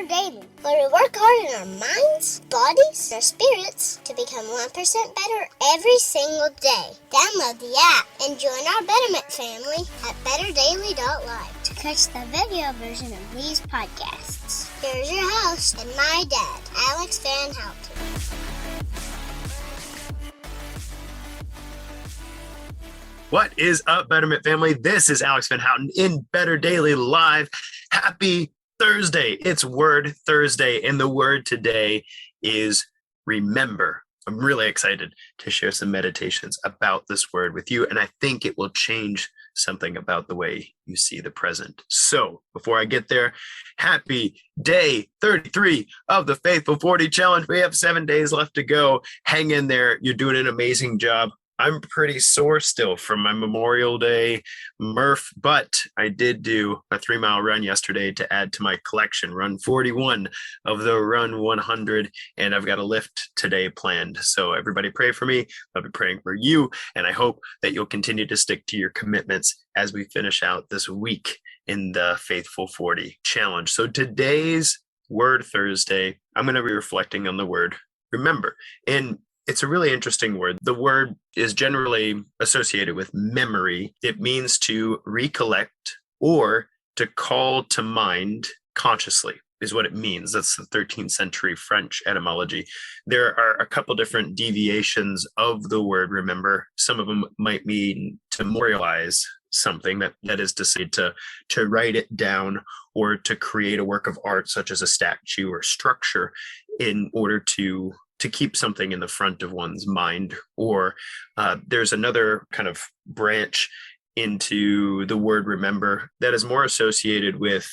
better daily, where we work hard in our minds, bodies, and our spirits to become 1% better every single day. Download the app and join our Betterment family at betterdaily.live to catch the video version of these podcasts. Here's your host and my dad, Alex Van Houten. What is up, Betterment family? This is Alex Van Houten in Better Daily Live. Happy Thursday. It's Word Thursday, and the word today is remember. I'm really excited to share some meditations about this word with you, and I think it will change something about the way you see the present. So before I get there, happy day 33 of the Faithful 40 Challenge. We have 7 days left to go. Hang in there. You're doing an amazing job. I'm pretty sore still from my Memorial Day Murph, but I did do a 3-mile run yesterday to add to my collection, run 41 of the run 100, and I've got a lift today planned. So everybody pray for me. I'll be praying for you, and I hope that you'll continue to stick to your commitments as we finish out this week in the Faithful 40 Challenge. So today's Word Thursday, I'm going to be reflecting on the word remember. And it's a really interesting word. The word is generally associated with memory. It means to recollect or to call to mind consciously is what it means. That's the 13th century French etymology. There are a couple different deviations of the word remember. Some of them might mean to memorialize something, that is to say to write it down or to create a work of art such as a statue or structure in order to keep something in the front of one's mind. Or there's another kind of branch into the word remember that is more associated with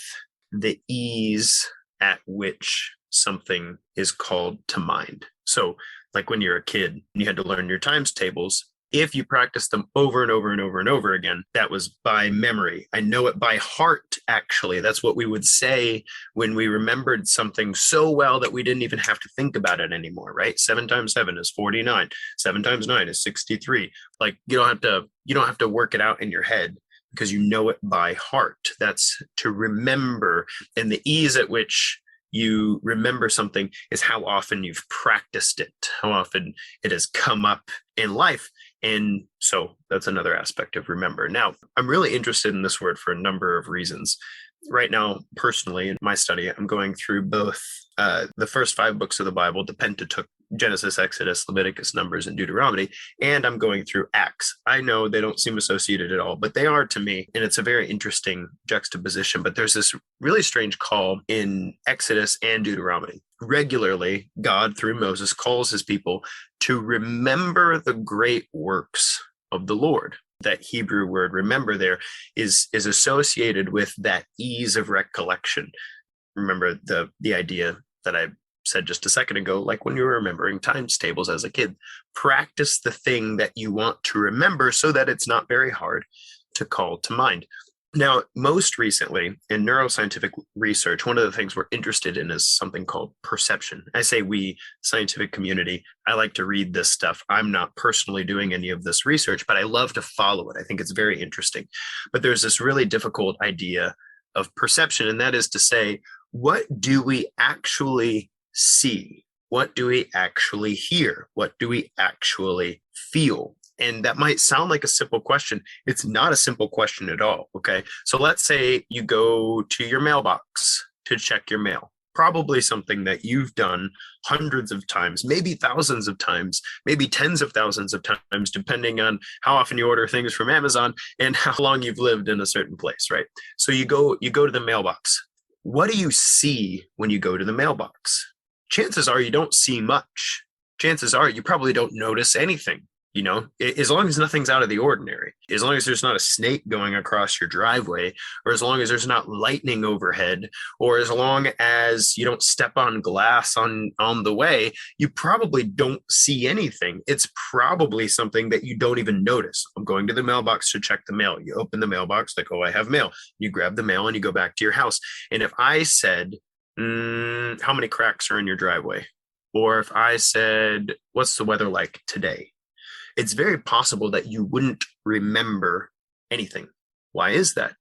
the ease at which something is called to mind. So like when you're a kid, you had to learn your times tables. If you practice them over and over and over and over again, that was by memory. I know it by heart, actually. That's what we would say when we remembered something so well that we didn't even have to think about it anymore, right? 7 times 7 is 49. 7 times 9 is 63. Like you don't have to work it out in your head because you know it by heart. That's to remember. And the ease at which you remember something is how often you've practiced it, how often it has come up in life. And so that's another aspect of remember. Now, I'm really interested in this word for a number of reasons. Right now, personally, in my study, I'm going through both the first 5 books of the Bible, the Pentateuch, Genesis, Exodus, Leviticus, Numbers, and Deuteronomy, and I'm going through Acts. I know they don't seem associated at all, but they are to me, and it's a very interesting juxtaposition. But there's this really strange call in Exodus and Deuteronomy. Regularly, God, through Moses, calls his people to remember the great works of the Lord. That Hebrew word remember there is associated with that ease of recollection. Remember the idea that I said just a second ago, like when you were remembering times tables as a kid. Practice the thing that you want to remember so that it's not very hard to call to mind. Now, most recently in neuroscientific research, one of the things we're interested in is something called perception. I say we, scientific community, I like to read this stuff. I'm not personally doing any of this research, but I love to follow it. I think it's very interesting. But there's this really difficult idea of perception, and that is to say, what do we actually see? What do we actually hear? What do we actually feel? And that might sound like a simple question. It's not a simple question at all, okay? So let's say you go to your mailbox to check your mail. Probably something that you've done hundreds of times, maybe thousands of times, maybe tens of thousands of times, depending on how often you order things from Amazon and how long you've lived in a certain place, right? So you go to the mailbox. What do you see when you go to the mailbox? Chances are you don't see much. Chances are you probably don't notice anything. You know, as long as nothing's out of the ordinary, as long as there's not a snake going across your driveway, or as long as there's not lightning overhead, or as long as you don't step on glass on the way, you probably don't see anything. It's probably something that you don't even notice. I'm going to the mailbox to check the mail. You open the mailbox, like, oh, I have mail. You grab the mail and you go back to your house. And if I said, how many cracks are in your driveway? Or if I said, what's the weather like today? It's very possible that you wouldn't remember anything. Why is that?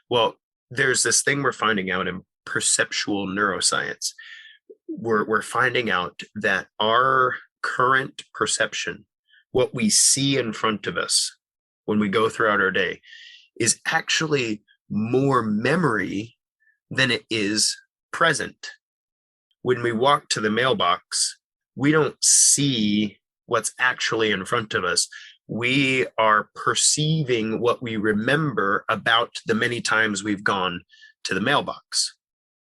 Well, there's this thing we're finding out in perceptual neuroscience, we're finding out that our current perception, what we see in front of us when we go throughout our day, is actually more memory than it is present. When we walk to the mailbox, we don't see what's actually in front of us. We are perceiving what we remember about the many times we've gone to the mailbox.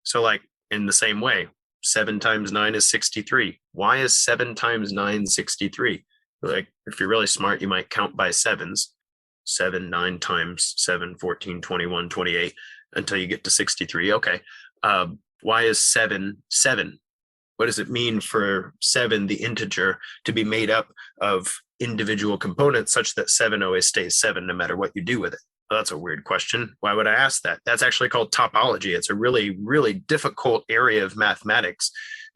So like in the same way, 7 times 9 is 63. Why is 7 times 9 63? Like if you're really smart, you might count by sevens. 7, 9 times 7, 14, 21, 28, until you get to 63. Okay. Why is 7 7? What does it mean for 7, the integer, to be made up of individual components such that 7 always stays 7 no matter what you do with it? Well, that's a weird question. Why would I ask that? That's actually called topology. It's a really, really difficult area of mathematics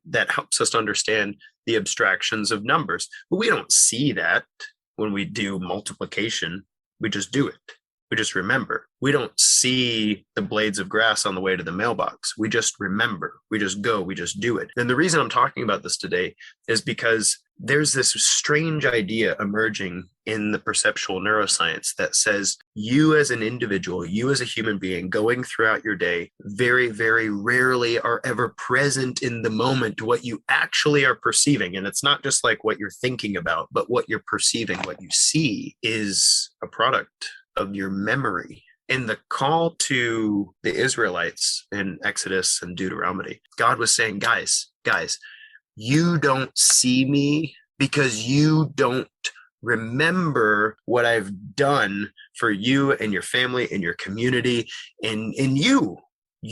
that helps us understand the abstractions of numbers. But we don't see that when we do multiplication. We just do it. We just remember. We don't see the blades of grass on the way to the mailbox. We just remember. We just go. We just do it. And the reason I'm talking about this today is because there's this strange idea emerging in the perceptual neuroscience that says you as an individual, you as a human being going throughout your day, very, very rarely are ever present in the moment, what you actually are perceiving. And it's not just like what you're thinking about, but what you're perceiving, what you see is a product of your memory. In the call to the Israelites in Exodus and Deuteronomy, God was saying, guys, you don't see me because you don't remember what I've done for you and your family and your community. And in you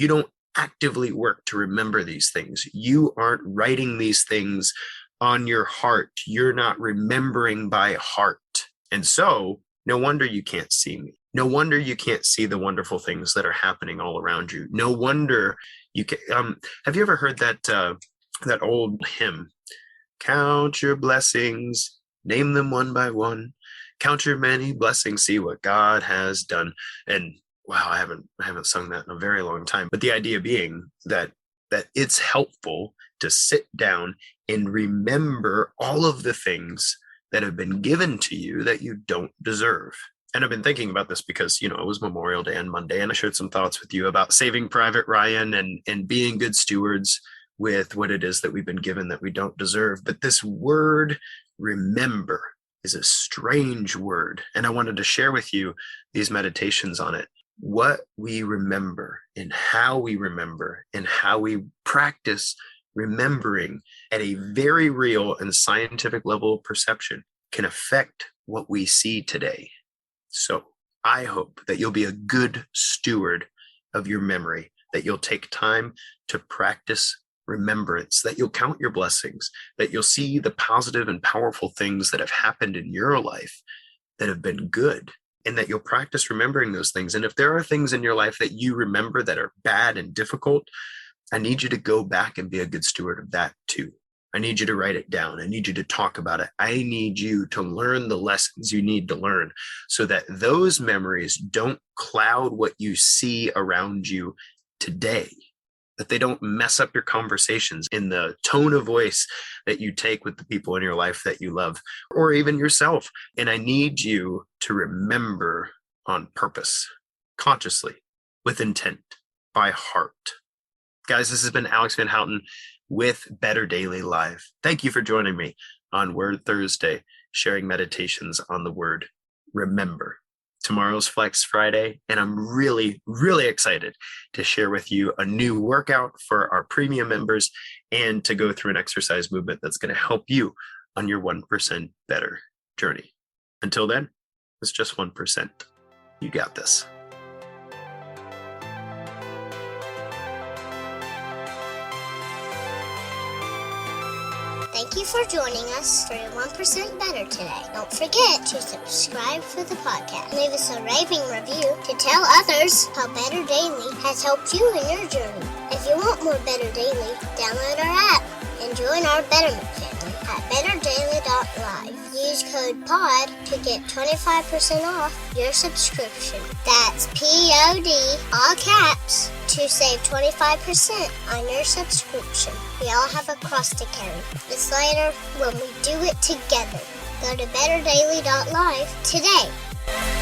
don't actively work to remember these things. You aren't writing these things on your heart. You're not remembering by heart. And so no wonder you can't see me. No wonder you can't see the wonderful things that are happening all around you. No wonder you can. Have you ever heard that old hymn? Count your blessings, name them one by one. Count your many blessings, see what God has done. And wow, I haven't sung that in a very long time. But the idea being that it's helpful to sit down and remember all of the things that have been given to you that you don't deserve. And I've been thinking about this because, it was Memorial Day on Monday, and I shared some thoughts with you about Saving Private Ryan and being good stewards with what it is that we've been given that we don't deserve. But this word, remember, is a strange word. And I wanted to share with you these meditations on it. What we remember and how we practice remembering at a very real and scientific level of perception can affect what we see today. So I hope that you'll be a good steward of your memory, that you'll take time to practice remembrance, that you'll count your blessings, that you'll see the positive and powerful things that have happened in your life that have been good, and that you'll practice remembering those things. And if there are things in your life that you remember that are bad and difficult, I need you to go back and be a good steward of that too. I need you to write it down. I need you to talk about it. I need you to learn the lessons you need to learn so that those memories don't cloud what you see around you today, that they don't mess up your conversations in the tone of voice that you take with the people in your life that you love, or even yourself. And I need you to remember on purpose, consciously, with intent, by heart. Guys, this has been Alex Van Houten with Better Daily Live. Thank you for joining me on Word Thursday, sharing meditations on the word remember. Tomorrow's Flex Friday, and I'm really, really excited to share with you a new workout for our premium members and to go through an exercise movement that's going to help you on your 1% better journey. Until then, it's just 1%. You got this. Thank you for joining us for your 1% Better today. Don't forget to subscribe for the podcast. Leave us a raving review to tell others how Better Daily has helped you in your journey. If you want more Better Daily, download our app and join our Betterment family. at betterdaily.live. Use code POD to get 25% off your subscription. That's POD, all caps, to save 25% on your subscription. We all have a cross to carry. It's lighter when we do it together. Go to betterdaily.live today.